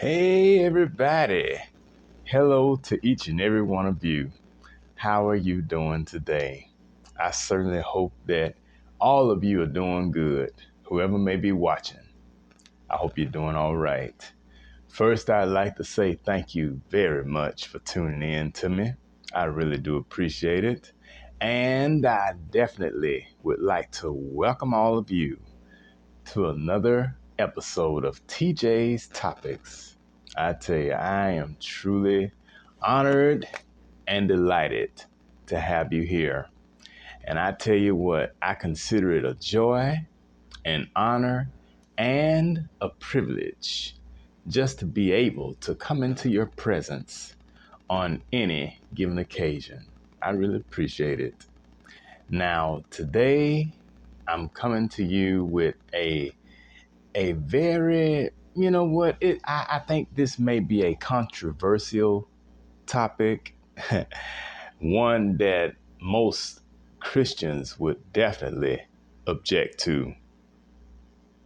Hey, everybody. Hello to each and every one of you. How are you doing today? I certainly hope that all of you are doing good. Whoever may be watching, I hope you're doing all right. First, I'd like to say thank you very much for tuning in to me. I really do appreciate it. And I definitely would like to welcome all of you to another episode of TJ's Topics. I tell you, I am truly honored and delighted to have you here. And I tell you what, I consider it a joy, an honor, and a privilege just to be able to come into your presence on any given occasion. I really appreciate it. Now, today, I'm coming to you with a very, you know what, I think this may be a controversial topic, one that most Christians would definitely object to.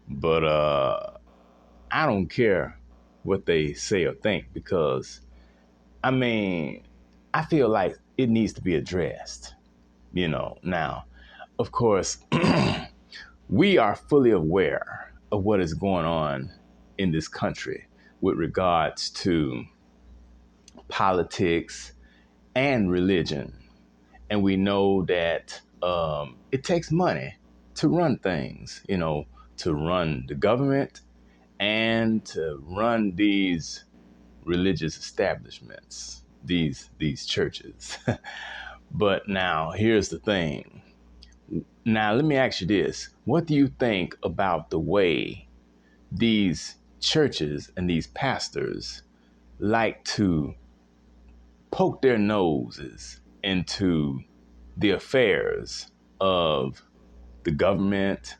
But I don't care what they say or think because, I mean, I feel like it needs to be addressed, Now, of course, we are fully aware of what is going on in this country with regards to politics and religion. And we know that it takes money to run things, to run the government and to run these religious establishments, these churches. But now here's the thing. Now let me ask you this. What do you think about the way these churches and these pastors like to poke their noses into the affairs of the government,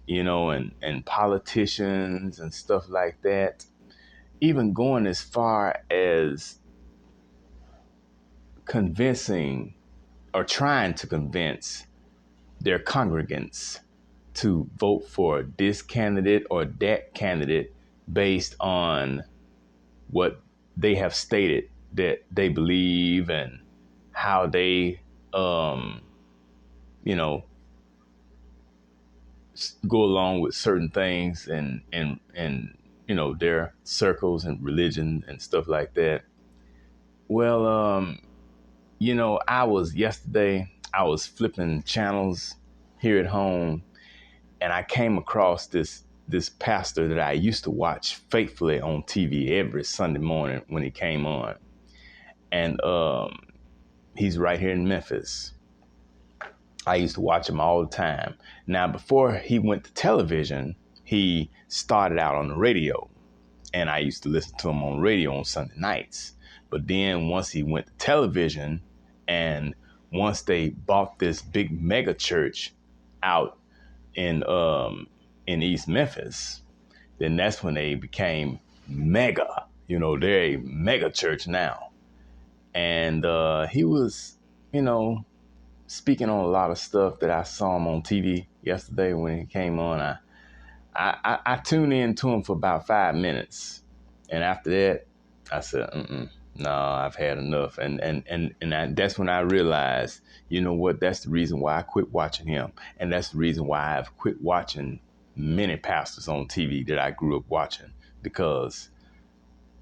and politicians and stuff like that, even going as far as convincing or trying to convince their congregants to vote for this candidate or that candidate based on what they have stated that they believe and how they, you know, go along with certain things and their circles and religion and stuff like that. Well, I was flipping channels here at home, and I came across this pastor that I used to watch faithfully on TV every Sunday morning when he came on. And he's right here in Memphis. I used to watch him all the time. Now, before he went to television, he started out on the radio. And I used to listen to him on radio on Sunday nights. But then once he went to television, and once they bought this big mega church out in East Memphis, then that's when they became mega. They're a mega church now. And he was, you know, speaking on a lot of stuff that I saw him on TV yesterday when he came on. I tuned in to him for about 5 minutes. And after that, I said, no, I've had enough. That's when I realized, you know what, that's the reason why I quit watching him. And that's the reason why I've quit watching many pastors on TV that I grew up watching. Because,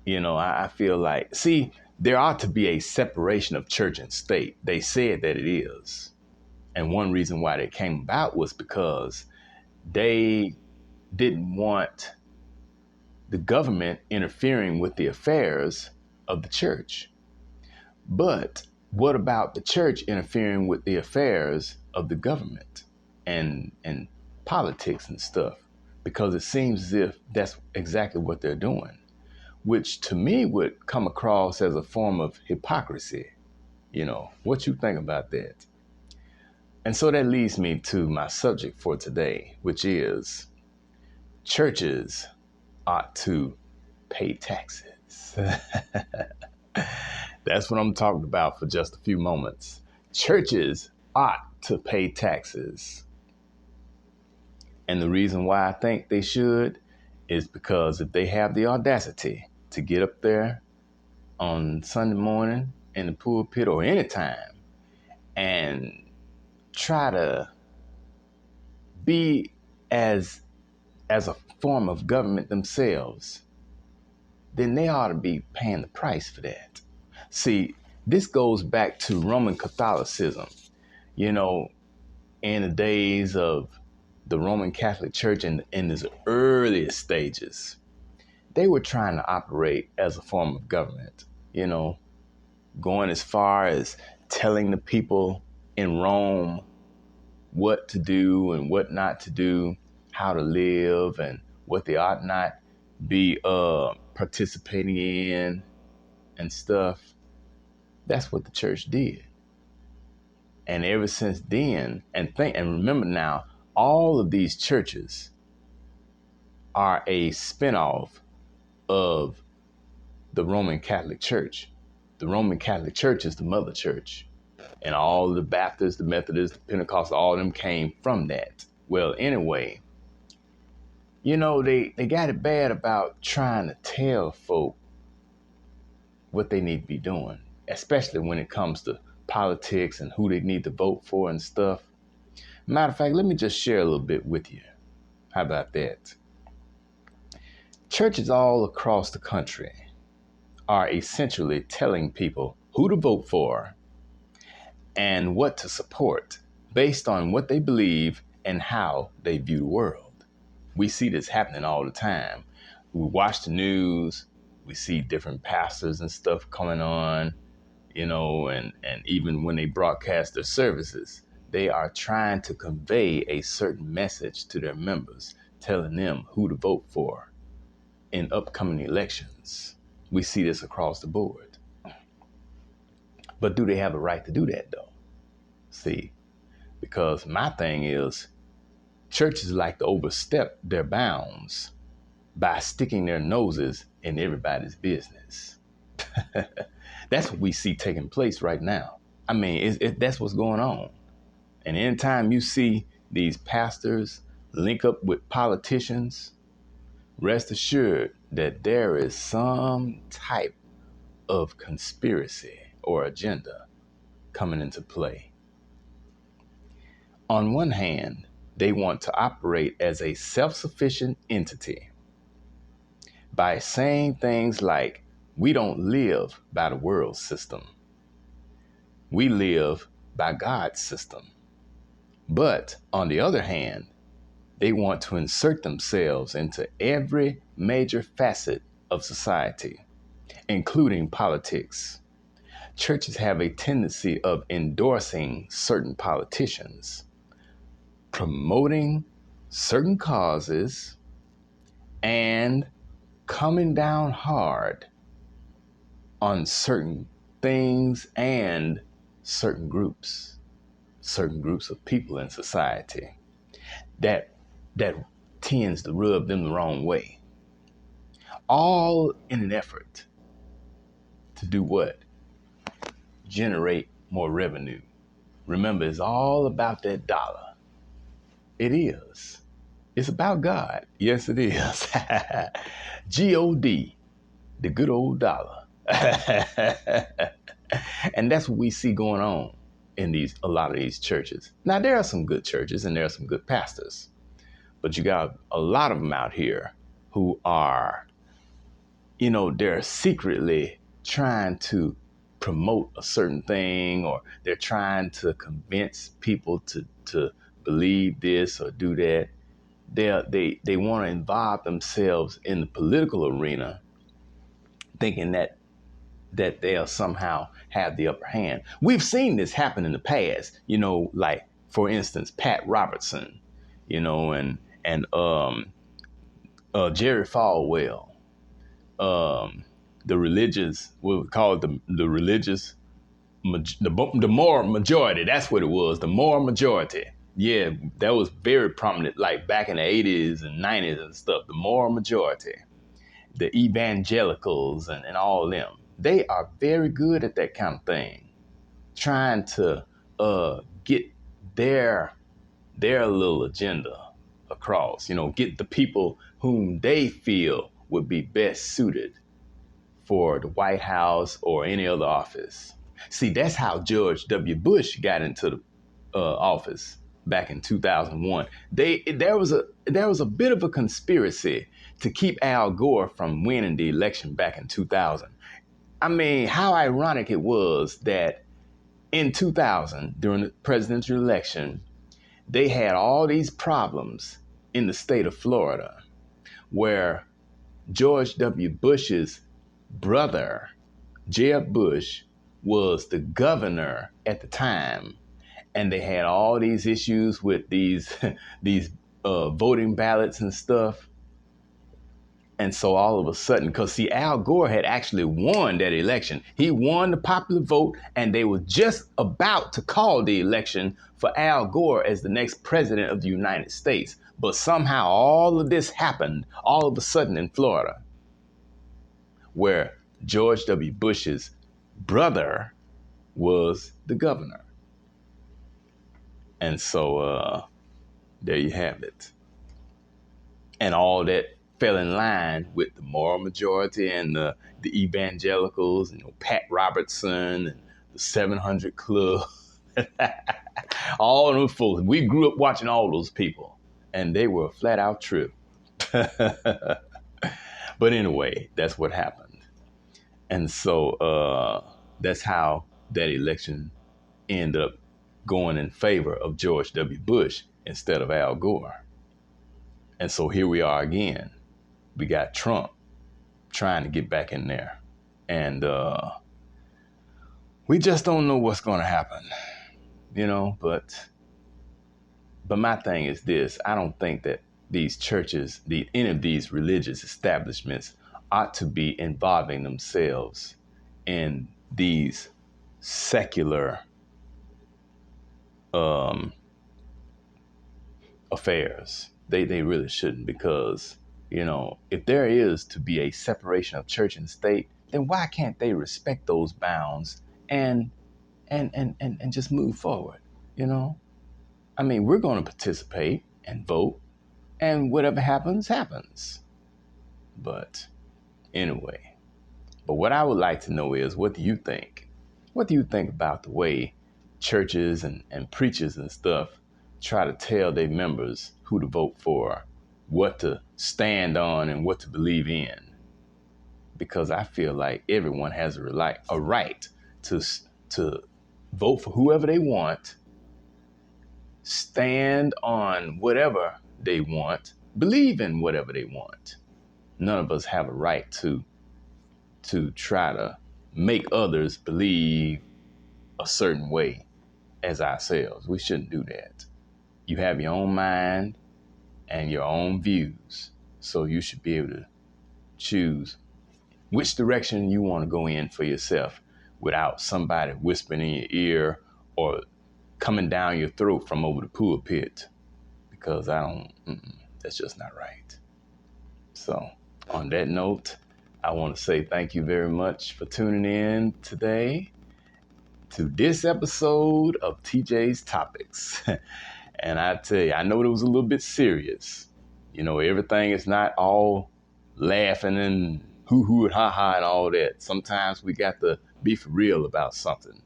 I feel like, see, there ought to be a separation of church and state. They said that it is. And one reason why that came about was because they didn't want the government interfering with the affairs of the church. But what about the church interfering with the affairs of the government and politics and stuff? Because it seems as if that's exactly what they're doing, which to me would come across as a form of hypocrisy. What you think about that? And so that leads me to my subject for today, which is churches ought to pay taxes. That's what I'm talking about for just a few moments. Churches ought to pay taxes. And the reason why I think they should is because if they have the audacity to get up there on Sunday morning in the pulpit or any time and try to be as a form of government themselves, then they ought to be paying the price for that. See, this goes back to Roman Catholicism. You know, in the days of the Roman Catholic Church in its earliest stages, they were trying to operate as a form of government, you know, going as far as telling the people in Rome what to do and what not to do, how to live and what they ought not be participating in and stuff. That's what the church did. And ever since then, and remember now, all of these churches are a spinoff of the Roman Catholic Church. The Roman Catholic Church is the mother church. And all the Baptists, the Methodists, the Pentecostals, all of them came from that. Well, anyway, you know, they got it bad about trying to tell folk what they need to be doing, especially when it comes to politics and who they need to vote for and stuff. Matter of fact, let me just share a little bit with you. How about that? Churches all across the country are essentially telling people who to vote for and what to support based on what they believe and how they view the world. We see this happening all the time. We watch the news, we see different pastors and stuff coming on, you know, and even when they broadcast their services, they are trying to convey a certain message to their members, telling them who to vote for in upcoming elections. We see this across the board. But do they have a right to do that, though? See, because my thing is, churches like to overstep their bounds by sticking their noses in everybody's business. That's what we see taking place right now. I mean, that's what's going on. And anytime you see these pastors link up with politicians, rest assured that there is some type of conspiracy or agenda coming into play. On one hand, they want to operate as a self-sufficient entity by saying things like, we don't live by the world system. We live by God's system. But on the other hand, they want to insert themselves into every major facet of society, including politics. Churches have a tendency of endorsing certain politicians, promoting certain causes, and coming down hard on certain things and certain groups of people in society that tends to rub them the wrong way. All in an effort to do what? Generate more revenue. Remember, it's all about that dollar. It is. It's about God. Yes, it is. G-O-D, the good old dollar. And that's what we see going on in a lot of these churches. Now, there are some good churches and there are some good pastors, but you got a lot of them out here who are, you know, they're secretly trying to promote a certain thing, or they're trying to convince people to believe this or do that. They want to involve themselves in the political arena, thinking that they'll somehow have the upper hand. We've seen this happen in the past, you know, like, for instance, Pat Robertson, you know, and Jerry Falwell, the religious, what we call it, the religious, the moral majority. That's what it was, the moral majority. Yeah, that was very prominent, like back in the 80s and 90s and stuff, the moral majority, the evangelicals and all of them. They are very good at that kind of thing, trying to get their little agenda across, you know, get the people whom they feel would be best suited for the White House or any other office. See, that's how George W. Bush got into the office back in 2001. There was a bit of a conspiracy to keep Al Gore from winning the election back in 2000. I mean, how ironic it was that in 2000, during the presidential election, they had all these problems in the state of Florida where George W. Bush's brother, Jeb Bush, was the governor at the time. And they had all these issues with these voting ballots and stuff. And so all of a sudden, because see, Al Gore had actually won that election. He won the popular vote, and they were just about to call the election for Al Gore as the next president of the United States. But somehow all of this happened all of a sudden in Florida, where George W. Bush's brother was the governor. And so there you have it. And all that fell in line with the moral majority and the evangelicals, Pat Robertson and the 700 Club. All those folks. We grew up watching all those people, and they were a flat out trip. But anyway, that's what happened. And so that's how that election ended up going in favor of George W. Bush instead of Al Gore. And so here we are again. We got Trump trying to get back in there. And we just don't know what's going to happen, but my thing is this. I don't think that these churches, any of these religious establishments ought to be involving themselves in these secular affairs. They really shouldn't, because, if there is to be a separation of church and state, then why can't they respect those bounds and just move forward? I mean, we're going to participate and vote, and whatever happens, happens. But anyway, what I would like to know is, what do you think? What do you think about the way churches and preachers and stuff try to tell their members who to vote for, what to stand on, and what to believe in? Because I feel like everyone has a right to vote for whoever they want, stand on whatever they want, believe in whatever they want. None of us have a right to try to make others believe a certain way as ourselves. We shouldn't do that. You have your own mind and your own views, so you should be able to choose which direction you want to go in for yourself without somebody whispering in your ear or coming down your throat from over the pulpit, because that's just not right. So on that note, I want to say thank you very much for tuning in today to this episode of TJ's Topics. And I tell you, I know it was a little bit serious. Everything is not all laughing and hoo-hoo and ha-ha and all that. Sometimes we got to be for real about something.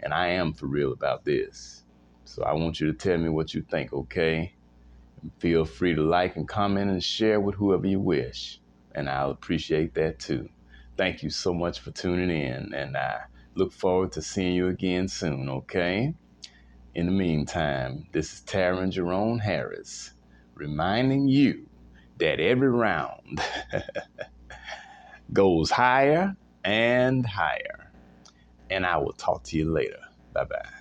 And I am for real about this. So I want you to tell me what you think, okay? And feel free to like and comment and share with whoever you wish. And I'll appreciate that too. Thank you so much for tuning in. And I look forward to seeing you again soon, okay? In the meantime, this is Taryn Jerome Harris, reminding you that every round goes higher and higher. And I will talk to you later. Bye-bye.